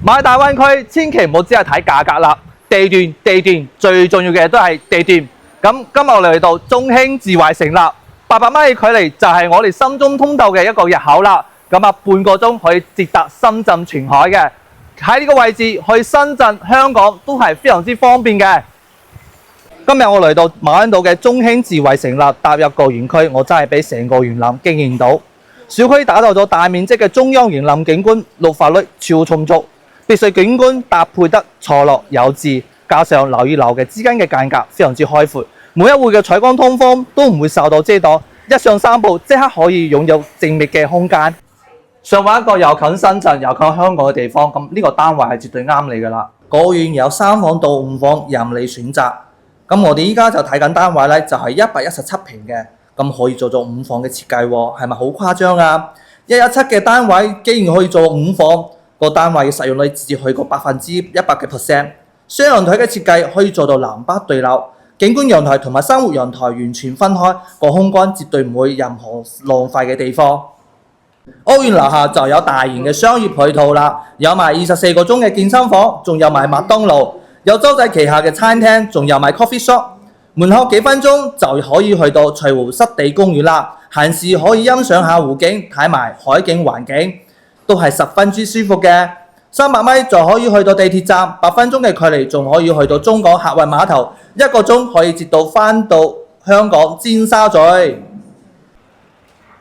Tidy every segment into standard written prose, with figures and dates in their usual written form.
買大灣區千祈唔好只係睇價格啦，地段最重要嘅都係地段。咁今日我哋嚟到中興智慧城啦，800米嘅距離就係我哋深中通道嘅一個入口啦。咁半個鐘可以直達深圳前海嘅，喺呢個位置去深圳、香港都係非常之方便嘅。今日我嚟到馬鞍島嘅中興智慧城啦，踏入個園區，我真係俾成個園林驚豔到。小區打造咗大面積嘅中央園林景觀，綠化率超充足，別墅景觀搭配得錯落有致，加上樓與樓嘅之間嘅間隔非常之開闊，每一戶嘅採光通風都唔會受到遮擋，一上3步即刻可以擁有靜謐嘅空間。想揾一個又近深圳又近香港嘅地方，咁呢個單位係絕對啱你噶啦。個園有3房到5房任你選擇。咁我哋依家就睇緊單位咧，就係117平嘅，咁可以做到5房嘅設計喎，係咪好誇張啊？117嘅單位竟然可以做5房，個單位嘅實用率至去過100%嘅%。雙陽台嘅設計可以做到南北對流，景觀陽台同埋生活陽台完全分開，個空間絕對唔會任何浪費嘅地方。屋苑樓下就有大型嘅商業配套啦，有埋24個鐘嘅健身房，仲有埋麥當勞，有洲際旗下嘅餐廳，仲有埋 coffee shop。門口幾分鐘就可以去到翠湖濕地公園啦，閒時可以欣賞下湖景，睇埋海景環境，都係十分之舒服嘅。300米就可以去到地鐵站，8分鐘嘅距離仲可以去到中港客運碼頭，1個鐘可以接到返到香港尖沙咀。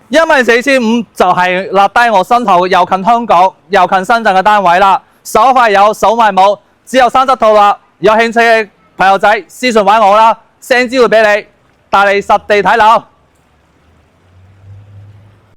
14500就係立低我身後又近香港又近深圳嘅單位啦，手快有手慢冇，只有3則套啦。有興趣嘅朋友仔私信揾我啦，send 資料俾你，帶你實地睇樓。